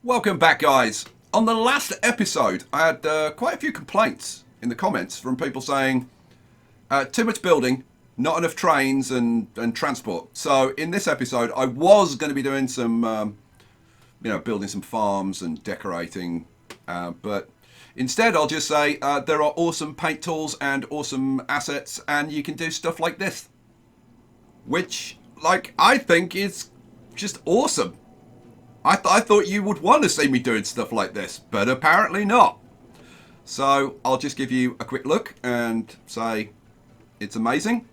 Welcome back, guys. On the last episode, I had quite a few complaints in the comments from people saying too much building, not enough trains and transport. So in this episode, I was going to be doing some, building some farms and decorating, but instead I'll just say there are awesome paint tools and awesome assets, and you can do stuff like this, which, I think is just awesome. I thought you would want to see me doing stuff like this, but apparently not. So I'll just give you a quick look and say it's amazing.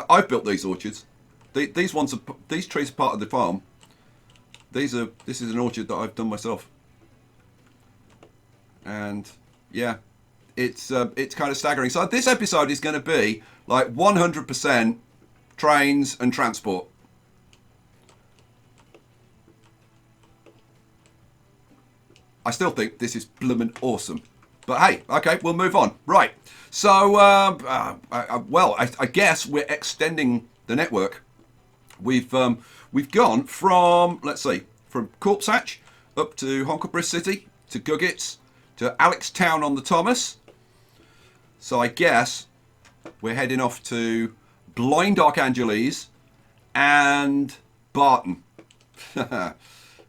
I've built these orchards. These trees are part of the farm. This is an orchard that I've done myself. And yeah, it's kind of staggering. So this episode is going to be like 100% trains and transport. I still think this is bloomin' awesome. But hey, okay, we'll move on. Right. So, I guess we're extending the network. We've gone from, let's see, from Corpse Hatch up to Honkelbris City, to Guggits, to Alextown on the Thomas. So I guess we're heading off to Blind Archangeles and Barton.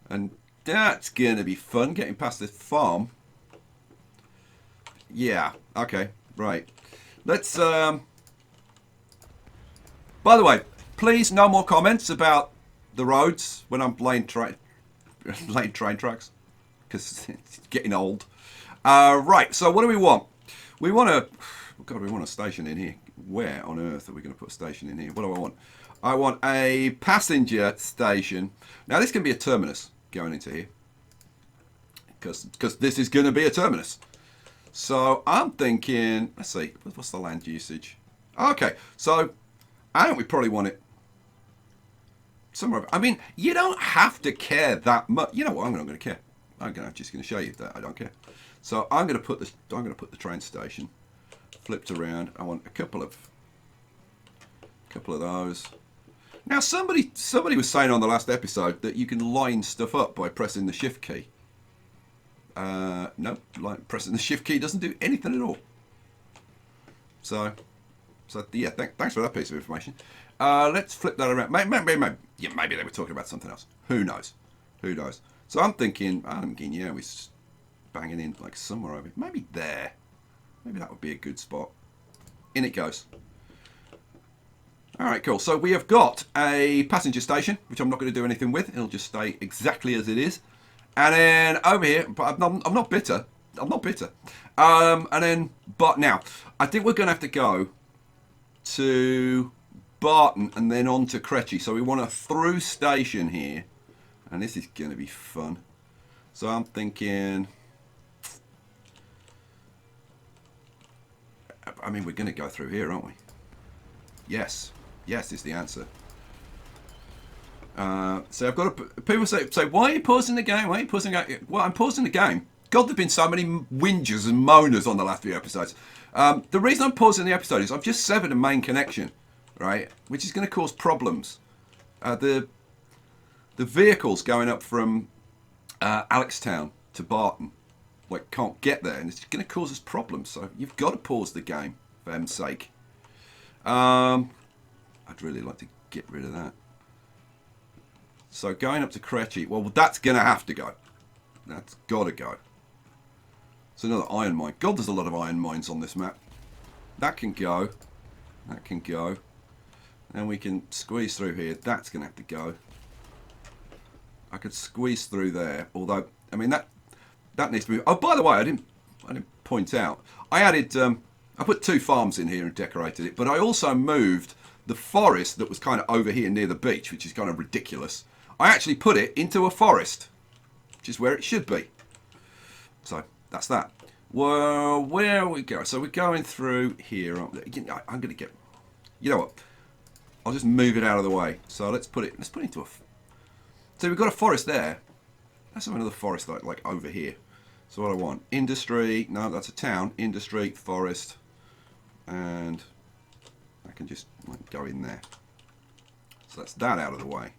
And that's going to be fun, getting past this farm. Yeah, okay, right. Let's, by the way, please no more comments about the roads when I'm laying train tracks, because it's getting old. Right, so what do we want? We want a station in here. Where on earth are we going to put a station in here? What do I want? I want a passenger station. Now, this can be a terminus going into here, because this is going to be a terminus. So I'm thinking, let's see, what's the land usage? Okay, so I think we probably want it somewhere. I mean, you don't have to care that much. You know what? I'm not going to care. I'm just going to show you that I don't care. So I'm going to put this. I'm going to put the train station flipped around. I want a couple of those. Now, somebody was saying on the last episode that you can line stuff up by pressing the shift key. No, pressing the shift key doesn't do anything at all. So yeah, thanks for that piece of information. Let's flip that around. Maybe they were talking about something else. Who knows? So I'm thinking, yeah, we're banging in like somewhere over here. Maybe there. Maybe that would be a good spot. In it goes. All right, cool. So we have got a passenger station, which I'm not going to do anything with. It'll just stay exactly as it is. And then over here, but I'm not bitter. But now, I think we're going to have to go to Barton and then on to Cretchy. So we want a through station here. And this is going to be fun. So I'm thinking, I mean, we're going to go through here, aren't we? Yes is the answer. So I've got to. People say, why are you pausing the game? Well, I'm pausing the game. God, there've been so many whingers and moaners on the last few episodes. The reason I'm pausing the episode is I've just severed a main connection, right? Which is going to cause problems. The vehicles going up from Alextown to Barton, can't get there, and it's going to cause us problems. So you've got to pause the game for M's sake. I'd really like to get rid of that. So going up to Cretchy, well, that's going to have to go. That's got to go. It's another iron mine. God, there's a lot of iron mines on this map. That can go. And we can squeeze through here. That's going to have to go. I could squeeze through there, although, I mean, that needs to be... Oh, by the way, I didn't point out. I added... I put 2 farms in here and decorated it, but I also moved the forest that was kind of over here near the beach, which is kind of ridiculous. I actually put it into a forest, which is where it should be. So that's that. Well, where we go? So we're going through here. I'm going to get. You know what? I'll just move it out of the way. So let's put it into a. So we've got a forest there. Let's have another forest like over here. So what I want? Industry. No, that's a town. Industry, forest, and I can just go in there. So that's that out of the way.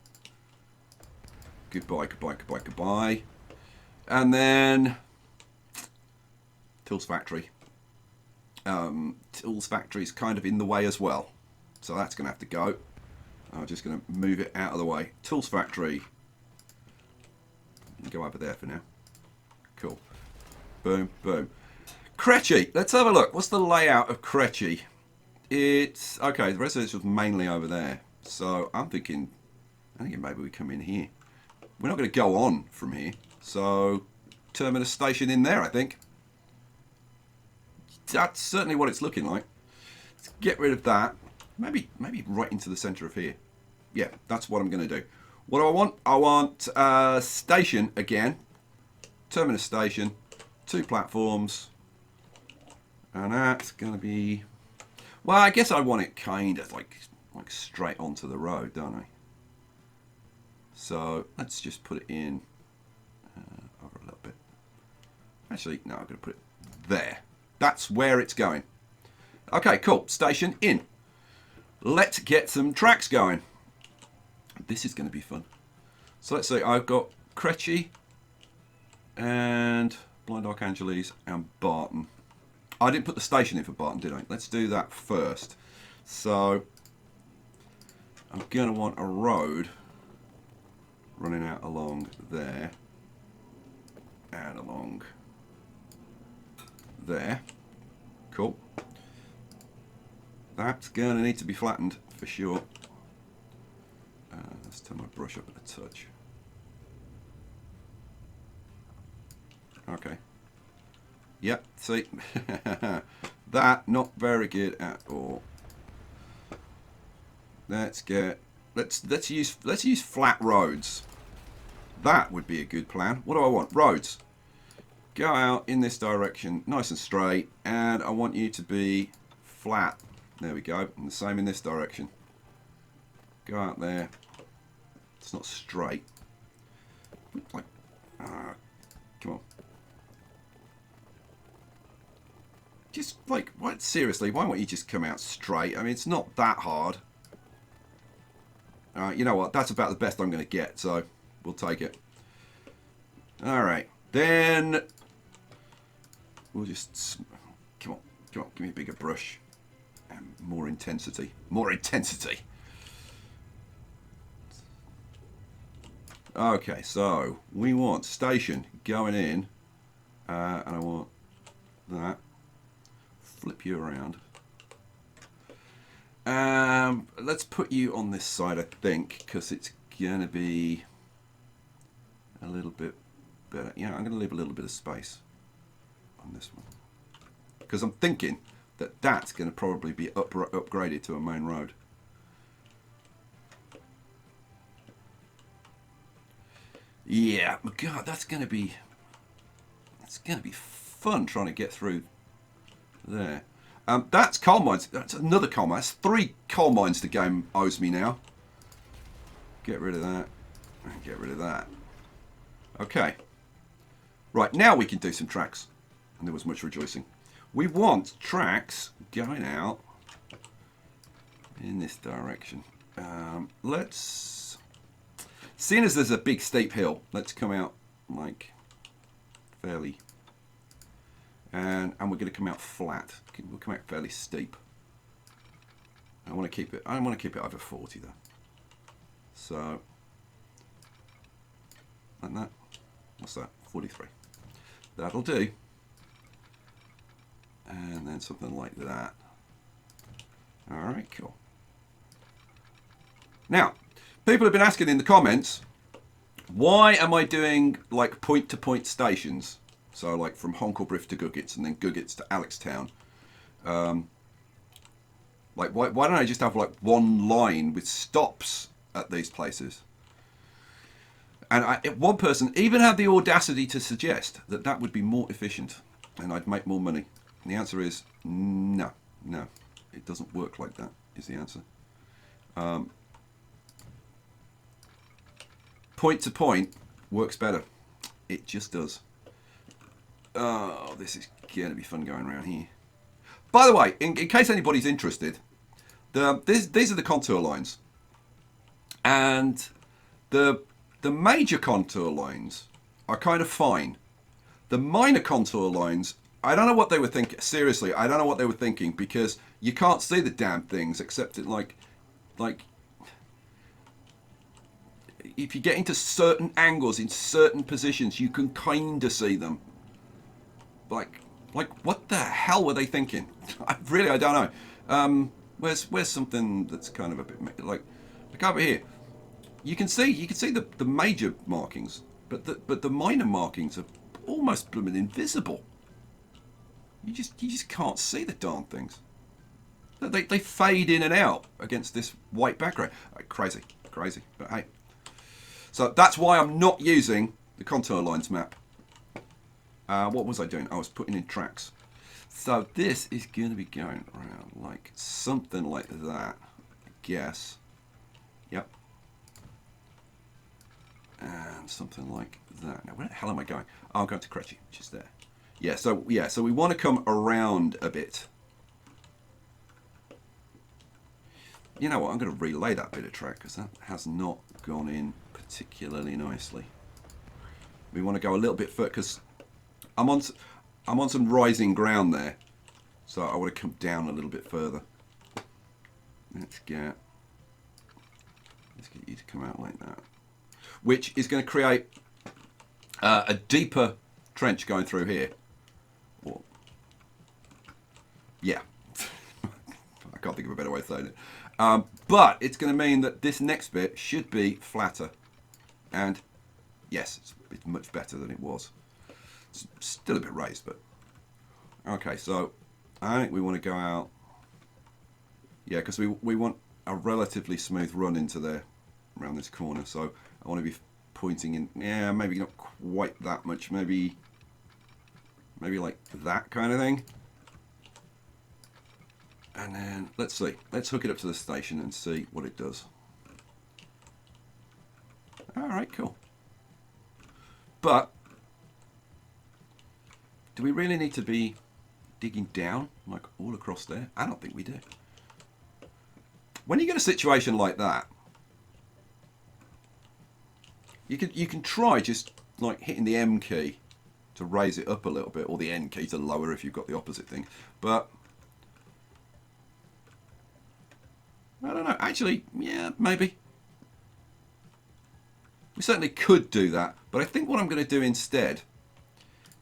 Goodbye, goodbye, goodbye, goodbye. And then Tools Factory. Tools Factory is kind of in the way as well. So that's going to have to go. I'm just going to move it out of the way. Tools Factory. Go over there for now. Cool. Boom, boom. Kretchy. Let's have a look. What's the layout of Kretchy? It's... Okay, the rest of this was mainly over there. So I'm thinking maybe we come in here. We're not going to go on from here. So Terminus Station in there, I think. That's certainly what it's looking like. Let's get rid of that. Maybe right into the centre of here. Yeah, that's what I'm going to do. What do I want? I want station again. Terminus Station. 2 platforms. And that's going to be... Well, I guess I want it kind of like straight onto the road, don't I? So let's just put it in over a little bit. Actually, no, I'm going to put it there. That's where it's going. Okay, cool. Station in. Let's get some tracks going. This is going to be fun. So let's see. I've got Kretchy and Blind Archangeles and Barton. I didn't put the station in for Barton, did I? Let's do that first. So I'm going to want a road running out along there and along there. Cool. That's going to need to be flattened for sure. Let's turn my brush up a touch. Okay. Yep, see. That not very good at all. Let's use flat roads. That would be a good plan. What do I want? Roads. Go out in this direction, nice and straight, and I want you to be flat. There we go. And the same in this direction. Go out there. It's not straight. Like, come on. Just like, what? Seriously, why won't you just come out straight? I mean, it's not that hard. You know what? That's about the best I'm going to get, so we'll take it. All right, then we'll just come on, give me a bigger brush and more intensity, more intensity. Okay, so we want station going in, and I want that. Flip you around. Let's put you on this side, I think, because it's gonna be a little bit better. Yeah, I'm gonna leave a little bit of space on this one because I'm thinking that that's gonna probably be upgraded to a main road. Yeah, God, that's gonna be fun trying to get through there. That's coal mines. That's another coal mine. That's 3 coal mines the game owes me now. Get rid of that. And get rid of that. Okay. Right, now we can do some tracks. And there was much rejoicing. We want tracks going out in this direction. Let's... Seeing as there's a big steep hill, let's come out like fairly... And we're going to come out flat. We'll come out fairly steep. I want to keep it over 40 though. So like that. What's that? 43. That'll do. And then something like that. All right, cool. Now, people have been asking in the comments, why am I doing like point-to-point stations? So like from Honkelbriff to Guggits and then Guggits to Alextown. Like why don't I just have like one line with stops at these places? And one person even had the audacity to suggest that that would be more efficient and I'd make more money. And the answer is no, it doesn't work like that is the answer. Point to point works better. It just does. Oh, this is going to be fun going around here. By the way, in case anybody's interested, these are the contour lines. And the major contour lines are kind of fine. The minor contour lines, I don't know what they were thinking. Seriously, I don't know what they were thinking, because you can't see the damn things except in like if you get into certain angles in certain positions, you can kind of see them. Like what the hell were they thinking? I don't know. Where's something that's kind of a bit like over here? You can see the major markings, but the minor markings are almost blooming invisible. You just can't see the darn things. They fade in and out against this white background. Crazy. But hey, so that's why I'm not using the contour lines map. What was I doing? I was putting in tracks. So this is going to be going around like something like that, I guess. Yep. And something like that. Now, where the hell am I going? Oh, I'm going to Kretchy, which is there. Yeah, so we want to come around a bit. You know what? I'm going to relay that bit of track because that has not gone in particularly nicely. We want to go a little bit further because I'm on some rising ground there, so I want to come down a little bit further. Let's get you to come out like that, which is going to create a deeper trench going through here. Yeah, I can't think of a better way of saying it. But it's going to mean that this next bit should be flatter, and yes, it's much better than it was. It's still a bit raised, but okay. So I think we want to go out. Yeah, because we want a relatively smooth run into there around this corner. So I want to be pointing in. Yeah, maybe not quite that much. Maybe like that kind of thing. And then let's see. Let's hook it up to the station and see what it does. All right, cool. But do we really need to be digging down like all across there? I don't think we do. When you get a situation like that, you can try just like hitting the M key to raise it up a little bit, or the N key to lower if you've got the opposite thing. But I don't know. Actually, yeah, maybe. We certainly could do that. But I think what I'm going to do instead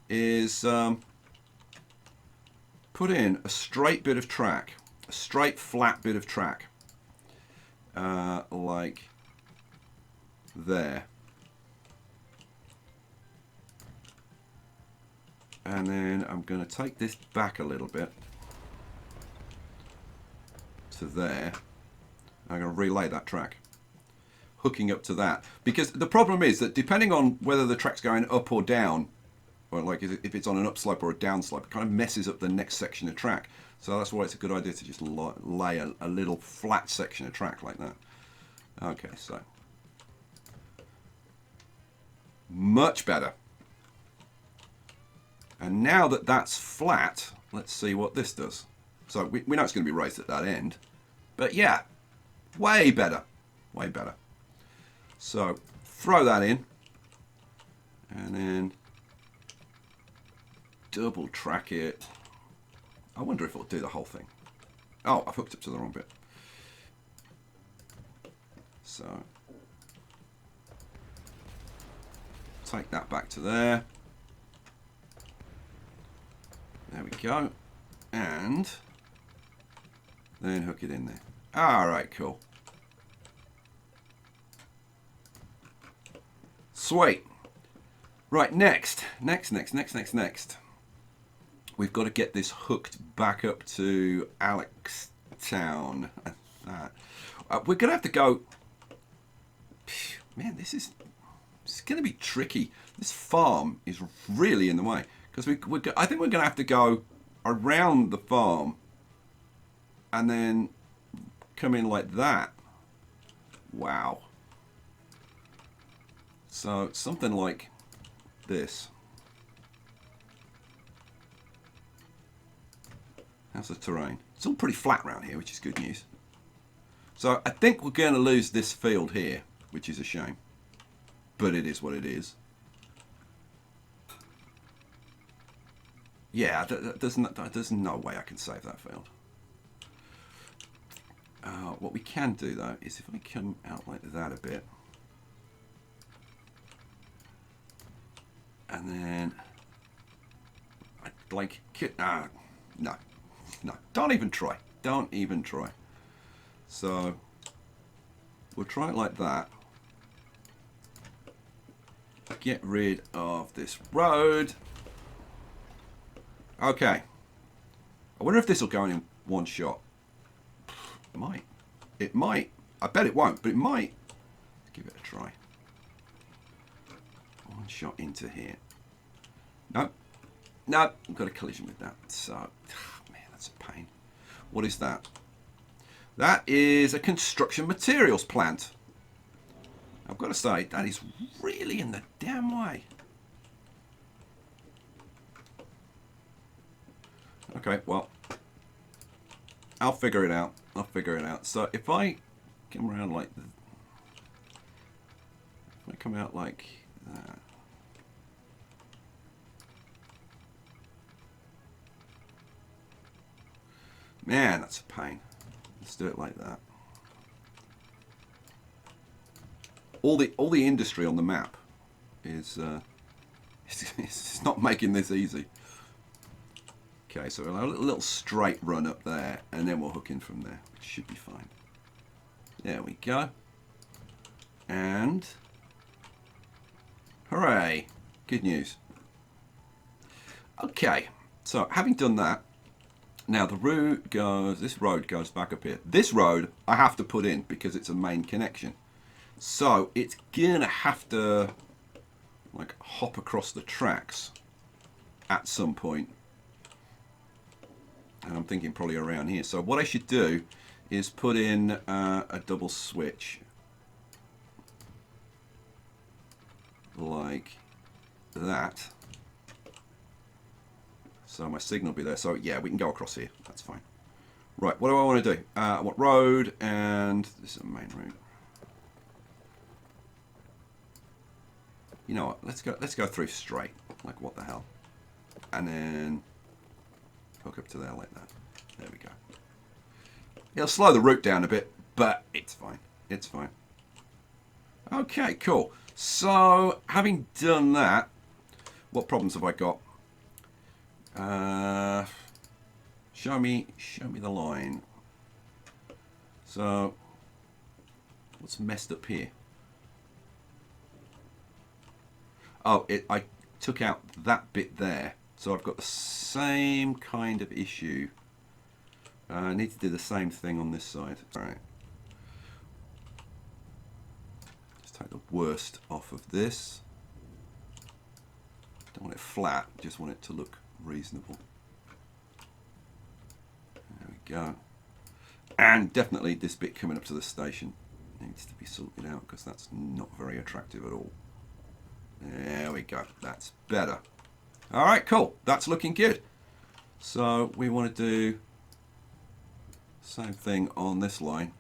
is put in a straight bit of track. A straight, flat bit of track. Like there. And then I'm going to take this back a little bit to there. I'm going to relay that track, hooking up to that. Because the problem is that depending on whether the track's going up or down, or like if it's on an upslope or a downslope, it kind of messes up the next section of track. So that's why it's a good idea to just lay a little flat section of track like that. Okay, so much better. And now that that's flat, let's see what this does. So we know it's going to be raised at that end, but yeah, way better, way better. So throw that in, and then double track it. I wonder if it'll do the whole thing. Oh, I've hooked up to the wrong bit. So take that back to there. There we go. And then hook it in there. Alright, cool. Sweet. Right, next. We've got to get this hooked back up to Alex Town. We're going to have to go... Man, this is going to be tricky. This farm is really in the way. Because I think we're going to have to go around the farm and then come in like that. Wow. So something like this. How's the terrain? It's all pretty flat around here, which is good news. So I think we're going to lose this field here, which is a shame. but it is what it is. Yeah, there's no way I can save that field. What we can do though is if I come out like that a bit, and then I like no, don't even try. Don't even try. So we'll try it like that. Get rid of this road. Okay. I wonder if this will go in one shot. It might. It might. I bet it won't, but it might. Let's give it a try. One shot into here. Nope. Nope. I've got a collision with that. So, man, that's a pain. What is that? That is a construction materials plant. I've got to say, that is really in the damn way. Okay, well, I'll figure it out. I'll figure it out. So if I come around like this, if I come out like that. Man, that's a pain. Let's do it like that. All the industry on the map is it's not making this easy. Okay, so we'll have a little straight run up there, and then we'll hook in from there, which should be fine. There we go. And hooray! Good news. Okay, so having done that, now the route goes. This road goes back up here. This road I have to put in because it's a main connection. So it's gonna have to like hop across the tracks at some point. And I'm thinking probably around here. So what I should do is put in a double switch. Like that. So my signal will be there. So yeah, we can go across here. That's fine. Right, what do I want to do? I want road, and this is a main route. You know what? Let's go through straight. Like what the hell? And then hook up to there like that. There we go. It'll slow the route down a bit, but it's fine. It's fine. Okay, cool. So having done that, what problems have I got? Show me the line. So what's messed up here? Oh, I took out that bit there. So I've got the same kind of issue. I need to do the same thing on this side. Alright. Let's take the worst off of this. Don't want it flat, just want it to look reasonable. There we go. And definitely this bit coming up to the station needs to be sorted out because that's not very attractive at all. There we go. That's better. Alright, cool. That's looking good. So we want to do the same thing on this line.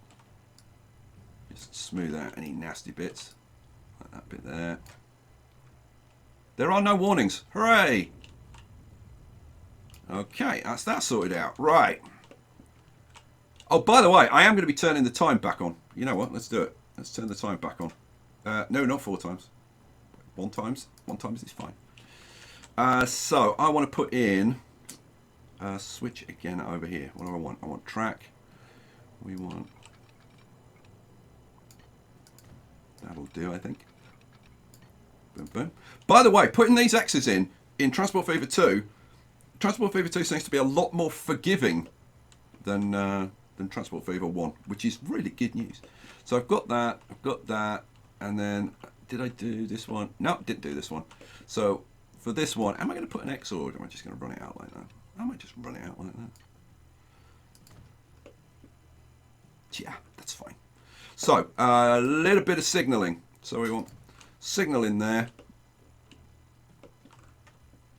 Just smooth out any nasty bits. Like that bit there. There are no warnings. Hooray! Okay, that's that sorted out. Right. Oh, by the way, I am going to be turning the time back on. You know what? Let's do it. Let's turn the time back on. No, not 4 times. 1 times. 1 times is fine. So I want to put in a switch again over here. What do I want? I want track. We want. That'll do, I think. Boom, boom. By the way, putting these X's in Transport Fever 2, Transport Fever 2 seems to be a lot more forgiving than Transport Fever 1, which is really good news. So I've got that, and then did I do this one? No, didn't do this one. So for this one, am I going to put an X or am I just going to run it out like that? I might just run it out like that. Yeah, that's fine. So a little bit of signaling. So we want signal in there.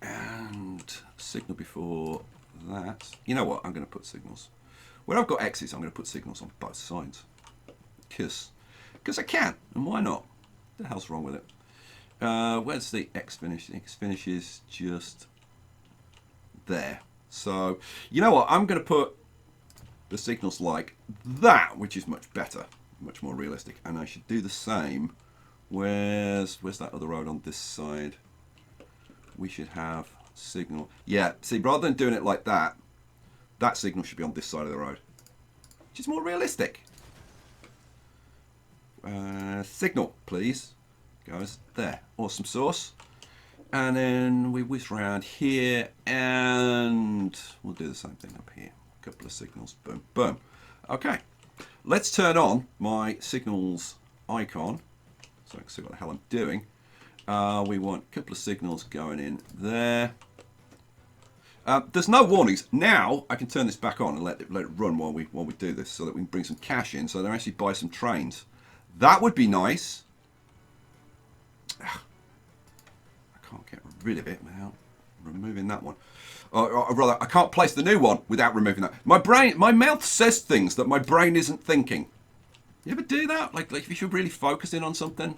And signal before that. You know what? I'm going to put signals. When I've got X's, I'm going to put signals on both sides. Because I can. And why not? What the hell's wrong with it? Where's the X finish? The X finish is just there. So, you know what? I'm going to put the signals like that, which is much better, much more realistic. And I should do the same. Where's that other road on this side? We should have signal. Yeah, see, rather than doing it like that, that signal should be on this side of the road, which is more realistic. Signal, please. Goes there. Awesome sauce. And then we whiz around here and we'll do the same thing up here. A couple of signals. Boom, boom. Okay. Let's turn on my signals icon so I can see what the hell I'm doing. We want a couple of signals going in there. There's no warnings. Now I can turn this back on and let it run while we do this so that we can bring some cash in so they actually buy some trains. That would be nice. I can't get rid of it without removing that one. Or rather, I can't place the new one without removing that. My mouth says things that my brain isn't thinking. You ever do that? Like if you're really focusing on something,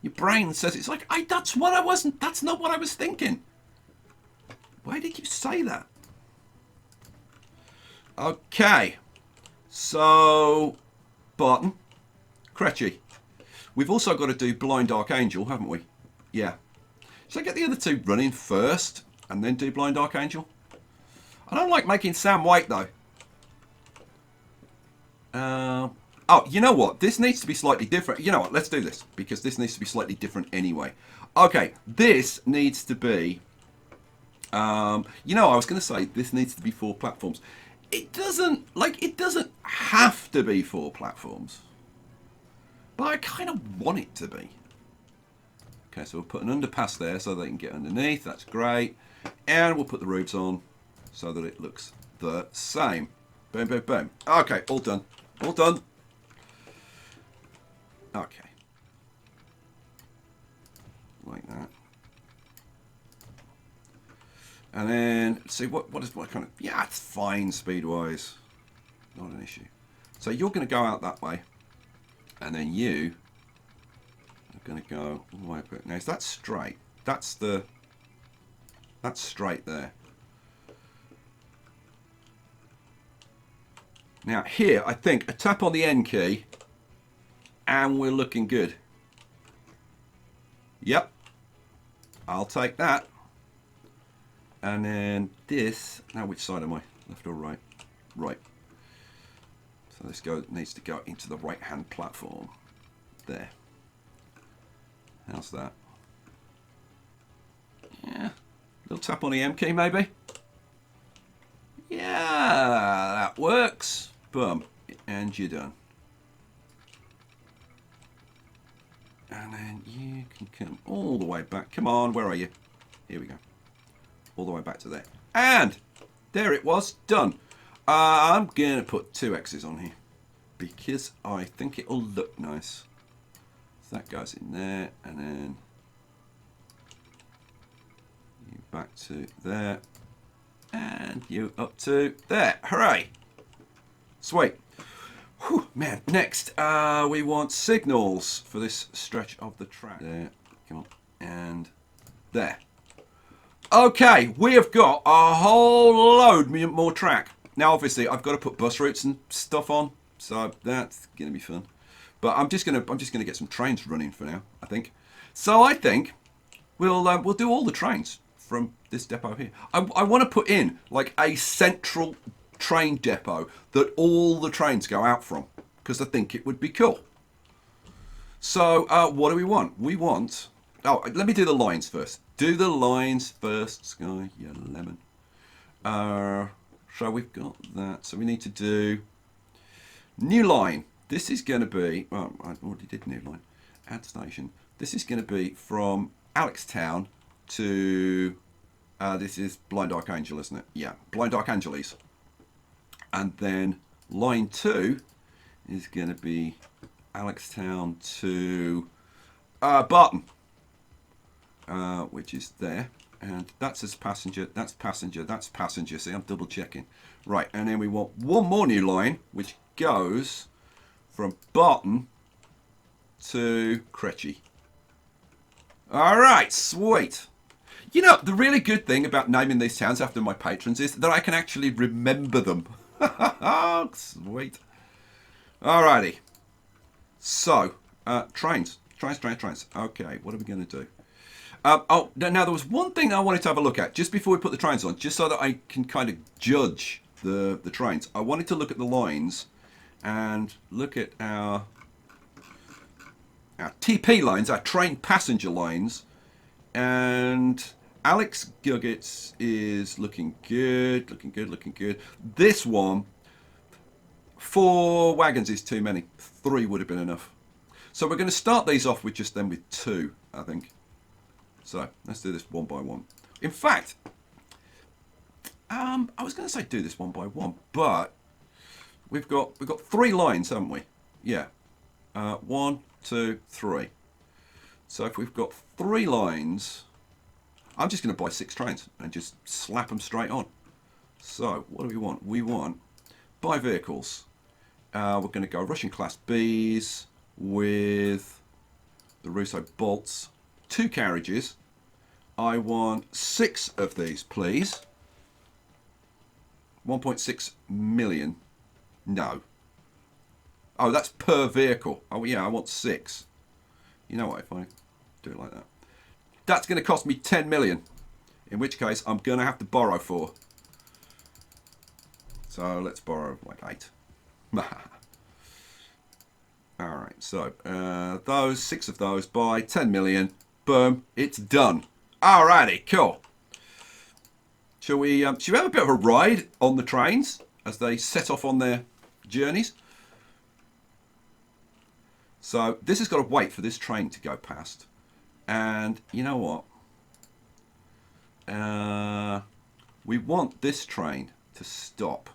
your brain says it's like, that's not what I was thinking. Why did you say that? Okay. So, Barton, Cretchy. We've also got to do Blind Archangel, haven't we? Yeah. Should I get the other two running first and then do Blind Archangel? I don't like making Sam wait though. Oh, you know what? This needs to be slightly different. You know what? Let's do this because this needs to be slightly different anyway. Okay, this needs to be... you know, I was going to say this needs to be 4 platforms. It doesn't have to be 4 platforms. But I kind of want it to be. Okay, so we'll put an underpass there so they can get underneath. That's great. And we'll put the roofs on so that it looks the same. Boom, boom, boom. Okay, all done. All done. Okay. Like that. And then, see, what kind of... Yeah, it's fine speed-wise. Not an issue. So you're going to go out that way. And then you are going to go all the way up. Now, is that straight? That's straight there. Now, here, I think a tap on the N key, and we're looking good. Yep. I'll take that. And then this, now which side am I? Left or right? Right. So this needs to go into the right-hand platform. There. How's that? Yeah. Little tap on the M key, maybe? Yeah, that works. Boom. And you're done. And then you can come all the way back. Come on, where are you? Here we go. All the way back to there. And there it was. Done. I'm going to put 2 X's on here because I think it'll look nice. So that goes in there and then you back to there and you up to there. Hooray. Sweet. Whew, man, next we want signals for this stretch of the track. There, come on, and there. Okay, we have got a whole load more track. Now, obviously, I've got to put bus routes and stuff on, so that's going to be fun. But I'm just gonna get some trains running for now, I think. So I think we'll do all the trains from this depot here. I want to put in like a central train depot that all the trains go out from because I think it would be cool. So what do we want? We want... Oh, let me do the lines first. Do the lines first, Skye, you lemon. So we've got that. So we need to do new line. This is going to be... Well, I already did new line. Add station. This is going to be from Alextown to... this is Blind Archangel, isn't it? Yeah, Blind Archangeles. And then line 2 is going to be Alextown to Barton, which is there. And that's as passenger, that's passenger, that's passenger. See, I'm double checking. Right, and then we want one more new line, which goes from Barton to Cretchy. All right, sweet. You know, the really good thing about naming these towns after my patrons is that I can actually remember them. Sweet. Alrighty. So, trains. Trains. Okay, what are we going to do? Oh, now there was one thing I wanted to have a look at just before we put the trains on, just so that I can kind of judge the trains. I wanted to look at the lines and look at our TP lines, our train passenger lines, and Alex Guggets is looking good. This one, 4 wagons is too many. 3 would have been enough. So we're going to start these off with just them with 2, I think. So let's do this one by one. In fact, I was going to say do this one by one, but we've got 3 lines, haven't we? Yeah. 1, 2, 3. So if we've got 3 lines, I'm just going to buy 6 trains and just slap them straight on. So what do we want? We want buy vehicles. We're going to go Russian Class Bs with the Russo bolts. 2 carriages. I want 6 of these, please. 1.6 million. No. Oh, that's per vehicle. Oh, yeah, I want 6. You know what, if I do it like that. That's going to cost me 10 million. In which case, I'm going to have to borrow 4. So, let's borrow like 8. Alright, so, those, 6 of those by 10 million. Boom, it's done. Alrighty, cool. Shall we have a bit of a ride on the trains as they set off on their journeys? So this has got to wait for this train to go past. And you know what? We want this train to stop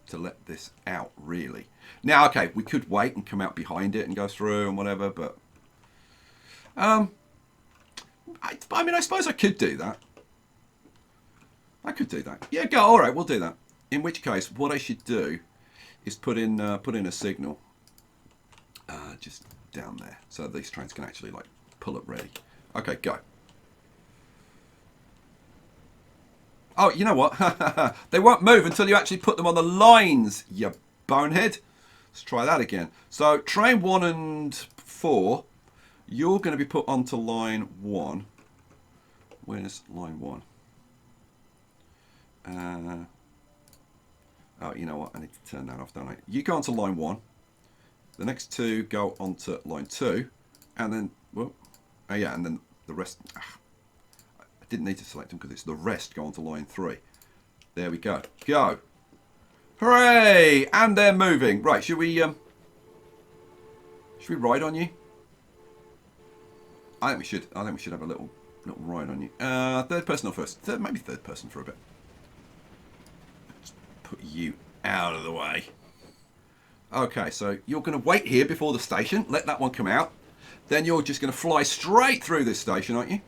to let this out, really. Now, okay, we could wait and come out behind it and go through and whatever, but... I mean, I suppose I could do that. Yeah, go. All right, we'll do that. In which case, what I should do is put in a signal just down there, so these trains can actually like pull up ready. Okay, go. Oh, you know what? They won't move until you actually put them on the lines, you bonehead. Let's try that again. So train 1 and 4, you're going to be put onto line 1. Where's line 1? Oh, you know what? I need to turn that off, don't I? You go onto line 1. The next 2 go onto line 2. And then, well, oh yeah, and then the rest. I didn't need to select them because it's the rest go onto line 3. There we go. Go. Hooray! And they're moving. Right, should we ride on you? I think we should. I think we should have a little ride on you. Third person or first? Maybe third person for a bit. Let's put you out of the way. Okay, so you're going to wait here before the station. Let that one come out. Then you're just going to fly straight through this station, aren't you?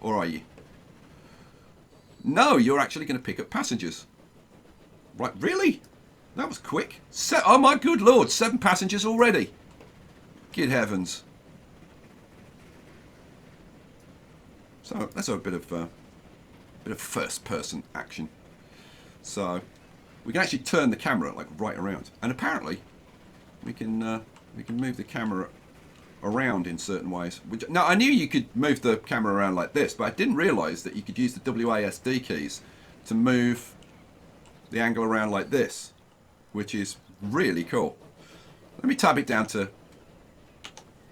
Or are you? No, you're actually going to pick up passengers. Right, really? That was quick. Oh my good lord, 7 passengers already. Good heavens. So let's have a bit of first-person action. So we can actually turn the camera like right around, and apparently we can move the camera around in certain ways. Now I knew you could move the camera around like this, but I didn't realise that you could use the WASD keys to move the angle around like this, which is really cool. Let me tab it down to.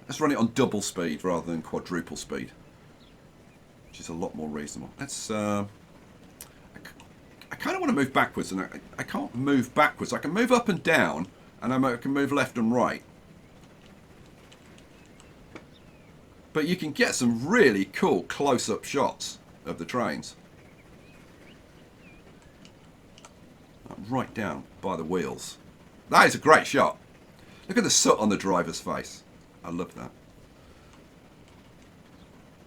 Let's run it on double speed rather than quadruple speed, which is a lot more reasonable. Let's. I kind of want to move backwards, and I can't move backwards. I can move up and down, and I can move left and right. But you can get some really cool close-up shots of the trains. Right down by the wheels. That is a great shot. Look at the soot on the driver's face. I love that.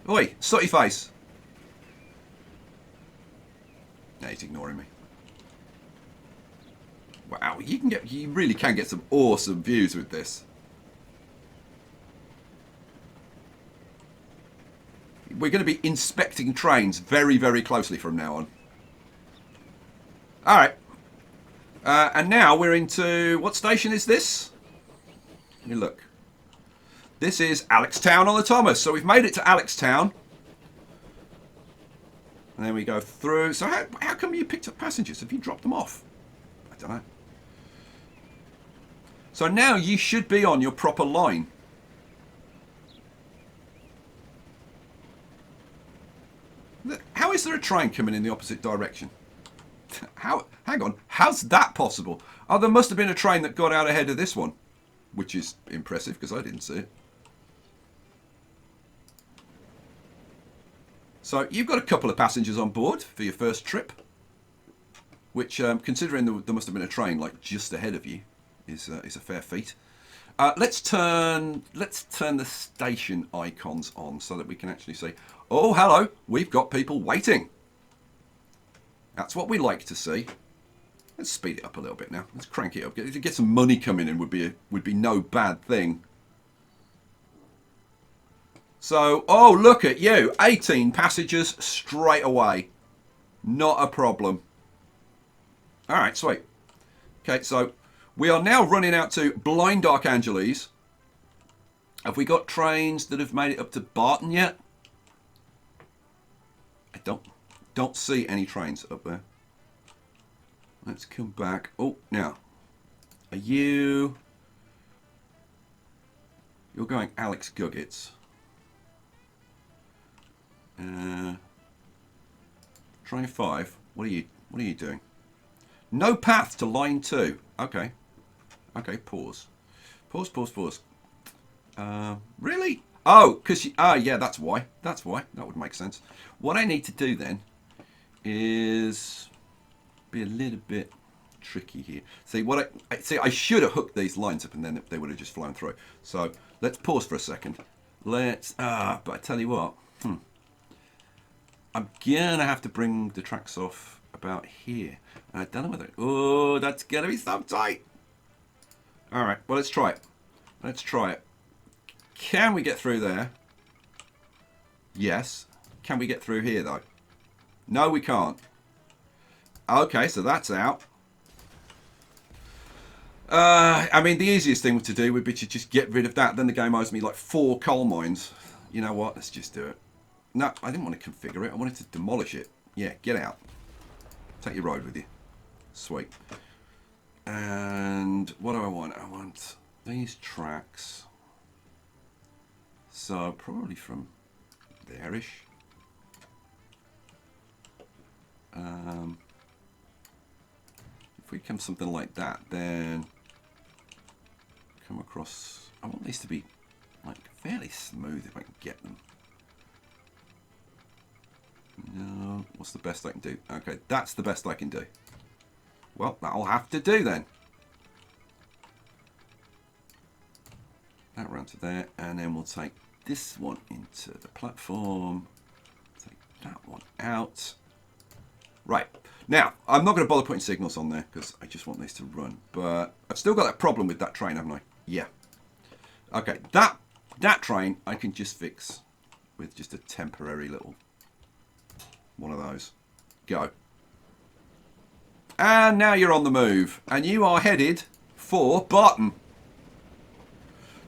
Oi, sooty face. No, he's ignoring me. Wow, you really can get some awesome views with this. we're going to be inspecting trains very, very closely from now on. All right. And now we're into... What station is this? Let me look. This is Alextown on the Thomas. So we've made it to Alextown. And then we go through. So how come you picked up passengers? Have you dropped them off? I don't know. So now you should be on your proper line. How is there a train coming in the opposite direction? Hang on. How's that possible? Oh, there must have been a train that got out ahead of this one. Which is impressive because I didn't see it. So you've got a couple of passengers on board for your first trip. Which, considering there must have been a train like just ahead of you, is a fair feat. Let's turn the station icons on so that we can actually see. Oh, hello! We've got people waiting. That's what we like to see. Let's speed it up a little bit now. Let's crank it up. Get some money coming in would be no bad thing. So, oh, look at you! 18 passengers straight away. Not a problem. All right, sweet. Okay, so we are now running out to Blind Archangeles. Have we got trains that have made it up to Barton yet? I don't see any trains up there. Let's come back. Oh, now, are you... You're going Alex Guggets. Train 5. What are you doing? No path to line 2. Okay. Okay, pause. Pause. Really? Oh, because yeah, that's why. That's why. That would make sense. What I need to do then is be a little bit tricky here. See, I should have hooked these lines up and then they would have just flown through. So let's pause for a second. But I tell you what, I'm gonna have to bring the tracks off about here. I don't know whether. Oh, that's gonna be so tight. All right, well, let's try it. Let's try it. Can we get through there? Yes. Can we get through here though? No, we can't. Okay, so that's out. I mean, the easiest thing to do would be to just get rid of that. Then the game owes me like 4 coal mines. You know what? Let's just do it. No, I didn't want to configure it. I wanted to demolish it. Yeah, get out. Take your road with you. Sweet. And what do I want? I want these tracks. So probably from there-ish. If we come something like that, then come across. I want these to be like fairly smooth if I can get them. No, what's the best I can do? Okay, that's the best I can do. Well, that'll have to do then. That round to there, and then we'll take this one into the platform. Take that one out. Right. Now, I'm not going to bother putting signals on there because I just want this to run. But I've still got that problem with that train, haven't I? Yeah. Okay, that train I can just fix with just a temporary little one of those. Go. And now you're on the move. And you are headed for Barton.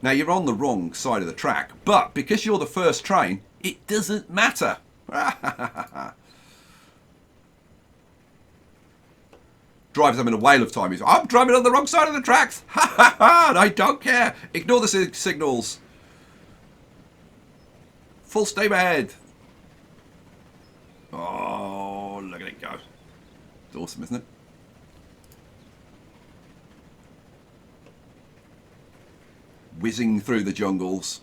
Now, you're on the wrong side of the track. But because you're the first train, it doesn't matter. Driver's having a whale of time. He's, I'm driving on the wrong side of the tracks. Ha ha ha! I don't care. Ignore the signals. Full steam ahead. Oh, look at it go. It's awesome, isn't it? Whizzing through the jungles.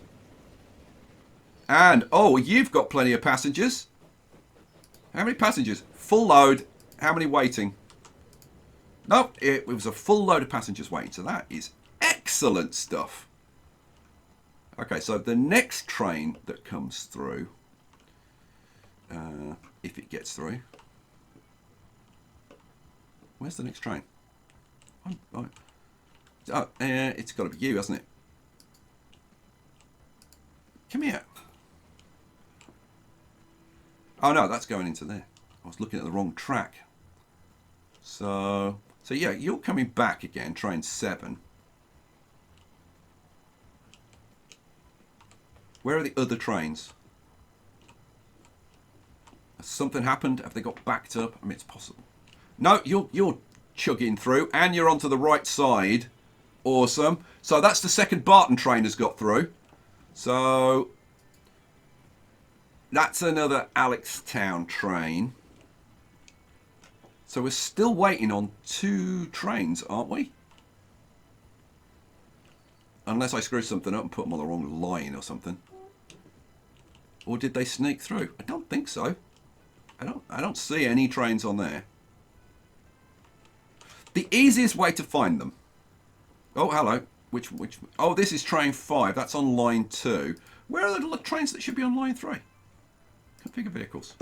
And, oh, you've got plenty of passengers. How many passengers? Full load. How many waiting? No, it was a full load of passengers waiting. So that is excellent stuff. Okay, so the next train that comes through, if it gets through. Where's the next train? Oh, it's got to be you, hasn't it? Come here. Oh no, that's going into there. I was looking at the wrong track. So yeah, you're coming back again, train 7. Where are the other trains? Has something happened? Have they got backed up? I mean, it's possible. No, you're chugging through, and you're onto the right side. Awesome. So that's the second Barton train has got through. So that's another Alextown train. So we're still waiting on 2 trains, aren't we? Unless I screw something up and put them on the wrong line or something. Or did they sneak through? I don't think so. I don't see any trains on there. The easiest way to find them. Oh, hello. Which? Oh, this is train 5. That's on line 2. Where are the trains that should be on line 3? Configure vehicles.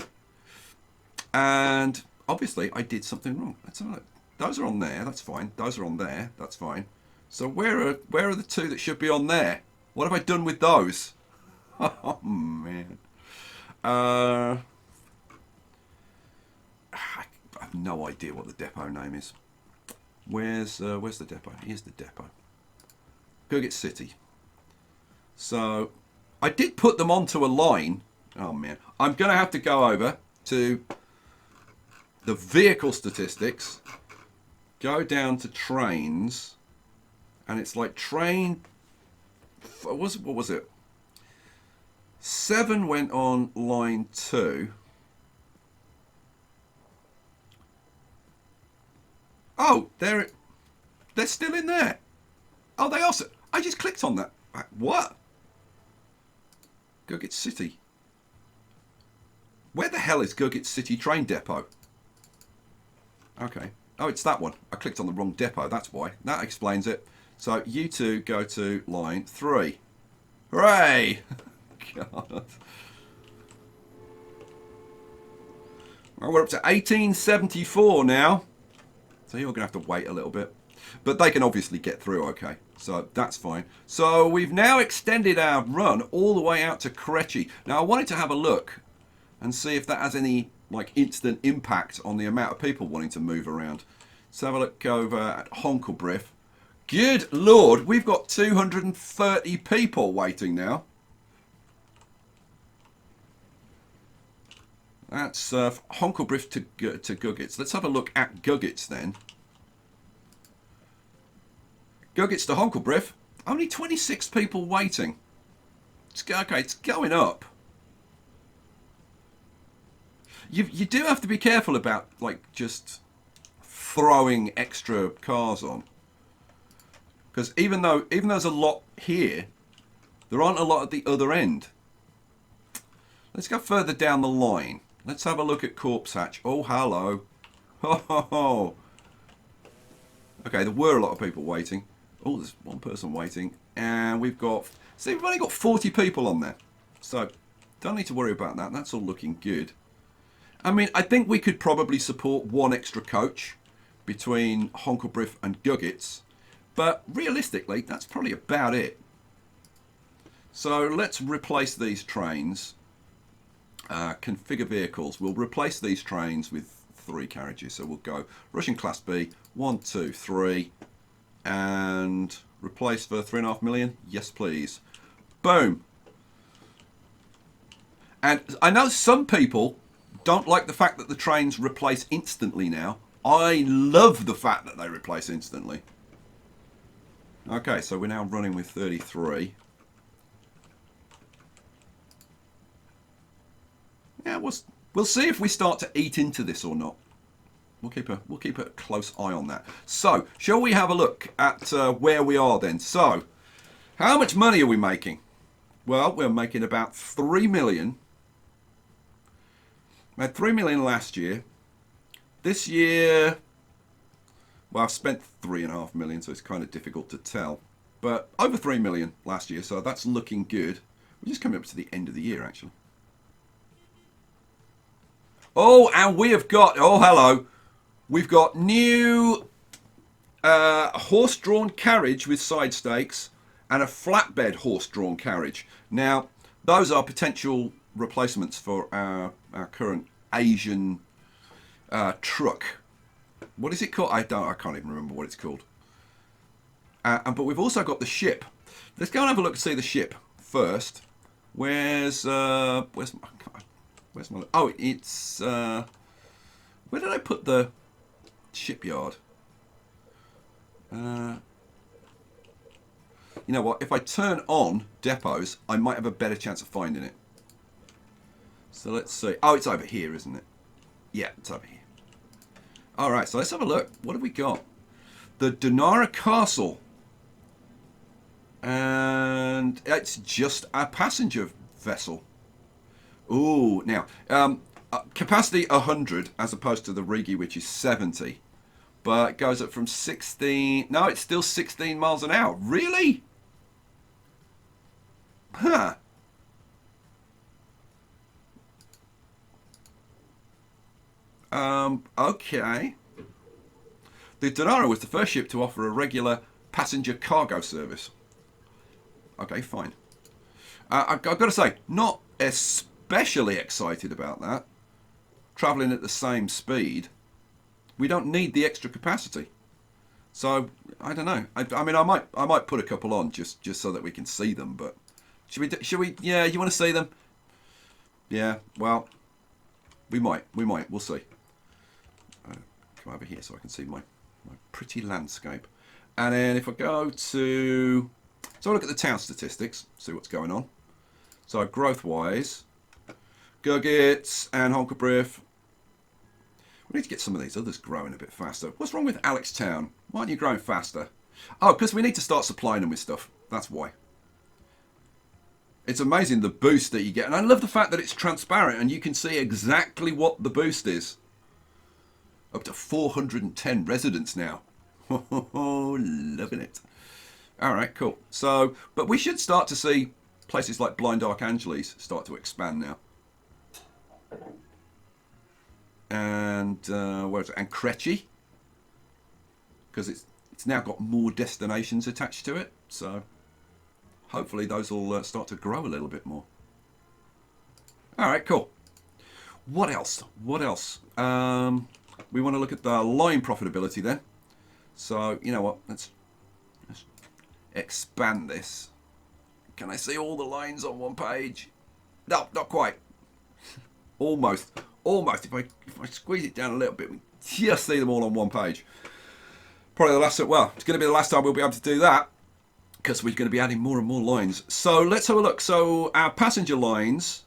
And obviously, I did something wrong. Let's have a look. Those are on there. That's fine. Those are on there. That's fine. So where are the 2 that should be on there? What have I done with those? Oh man. I have no idea what the depot name is. Where's the depot? Here's the depot. Gigabyte City. So I did put them onto a line. Oh man. I'm going to have to go over to the vehicle statistics. Go down to trains. And it's like train... What was it? 7 went on line 2. Oh, they're still in there. Oh, they also... I just clicked on that. What? Gigabyte City. Where the hell is Gigabyte City train depot? Okay. Oh, it's that one. I clicked on the wrong depot. That's why. That explains it. So you 2 go to line 3. Hooray! God. Well, we're up to 1874 now. So you're going to have to wait a little bit. But they can obviously get through okay. So that's fine. So we've now extended our run all the way out to Kretchy. Now I wanted to have a look and see if that has any like instant impact on the amount of people wanting to move around. Let's have a look over at Honkelbriff. Good Lord, we've got 230 people waiting now. That's Honkelbriff to Gigabyte. Let's have a look at Gigabyte then. Gigabyte to Honkelbriff. Only 26 people waiting. Okay, it's going up. You do have to be careful about like just throwing extra cars on. Because even though there's a lot here, there aren't a lot at the other end. Let's go further down the line. Let's have a look at Corpse Hatch. Oh, hello. Ho, ho, ho. Okay, there were a lot of people waiting. Oh, there's one person waiting. And we've got... See, we've only got 40 people on there. So, don't need to worry about that. That's all looking good. I mean, I think we could probably support 1 extra coach between Honkelbriff and Gigabyte. But realistically, that's probably about it. So, let's replace these trains. Configure vehicles. We'll replace these trains with 3 carriages. So we'll go Russian Class B, 1, 2, 3, and replace for 3.5 million. Yes, please. Boom. And I know some people don't like the fact that the trains replace instantly now. I love the fact that they replace instantly. Okay, so we're now running with 33. Yeah, we'll see if we start to eat into this or not. We'll keep a close eye on that. So, shall we have a look at where we are then? So, how much money are we making? Well, we're making about 3 million. We had 3 million last year. This year, well, I've spent 3.5 million, so it's kind of difficult to tell. But over 3 million last year, so that's looking good. We're just coming up to the end of the year, actually. Oh, and we have got, oh, hello. We've got new horse-drawn carriage with side stakes and a flatbed horse-drawn carriage. Now, those are potential replacements for our current Asian truck. What is it called? I can't even remember what it's called. But we've also got the ship. Let's go and have a look and see the ship first. Where's my? Oh, it's where did I put the shipyard? You know what? If I turn on depots, I might have a better chance of finding it. So let's see. Oh, it's over here, isn't it? Yeah, it's over here. All right, so let's have a look. What have we got? The Dinaric Castle. And it's just a passenger vessel. Ooh, now, capacity 100 as opposed to the Rigi, which is 70. But it goes up from 16... No, it's still 16 miles an hour. Really? Huh. Okay. The Dinaric was the first ship to offer a regular passenger cargo service. Okay, fine. I've got to say, not especially excited about that. Travelling at the same speed, we don't need the extra capacity. So I don't know. I mean, I might put a couple on just so that we can see them. But should we? Yeah, you want to see them? Yeah. Well, we might. We'll see. Come over here so I can see my pretty landscape. And then if I go to... So I look at the town statistics, see what's going on. So growth-wise, Gurgit and Honkabriff. We need to get some of these others growing a bit faster. What's wrong with Alex Town? Why aren't you growing faster? Oh, because we need to start supplying them with stuff. That's why. It's amazing the boost that you get. And I love the fact that it's transparent and you can see exactly what the boost is. Up to 410 residents now. Oh, loving it. All right, cool. So, but we should start to see places like Blind Archangeles start to expand now. And where is it? And Kretchy, because it's now got more destinations attached to it. So, hopefully those will start to grow a little bit more. All right, cool. What else? What else? We want to look at the line profitability then. So, you know what? Let's expand this. Can I see all the lines on one page? No, not quite. Almost. If I squeeze it down a little bit, we just see them all on one page. Probably the last. Well, it's going to be the last time we'll be able to do that because we're going to be adding more and more lines. So let's have a look. So our passenger lines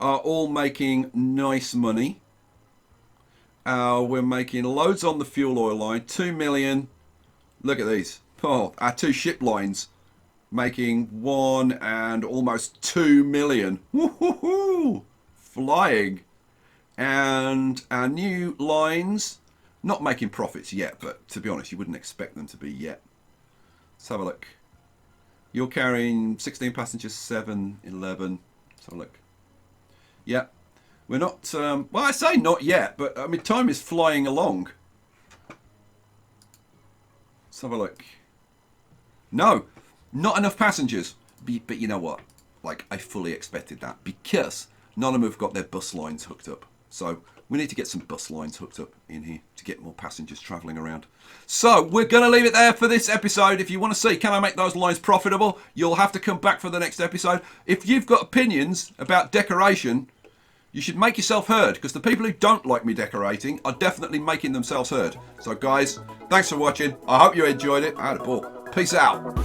are all making nice money. We're making loads on the fuel oil line. 2 million. Look at these. Oh, our two ship lines making 1 and almost 2 million. Woo-hoo-hoo! Flying. And our new lines, not making profits yet, but to be honest, you wouldn't expect them to be yet. Let's have a look. You're carrying 16 passengers, 7, 11. Let's have a look. Yeah. We're not, well, I say not yet, but I mean, time is flying along. Let's have a look. No, not enough passengers. But you know what? Like, I fully expected that because none of them have got their bus lines hooked up. So we need to get some bus lines hooked up in here to get more passengers travelling around. So we're going to leave it there for this episode. If you want to see, can I make those lines profitable? You'll have to come back for the next episode. If you've got opinions about decoration, you should make yourself heard, because the people who don't like me decorating are definitely making themselves heard. So guys, thanks for watching. I hope you enjoyed it. I had a ball. Peace out.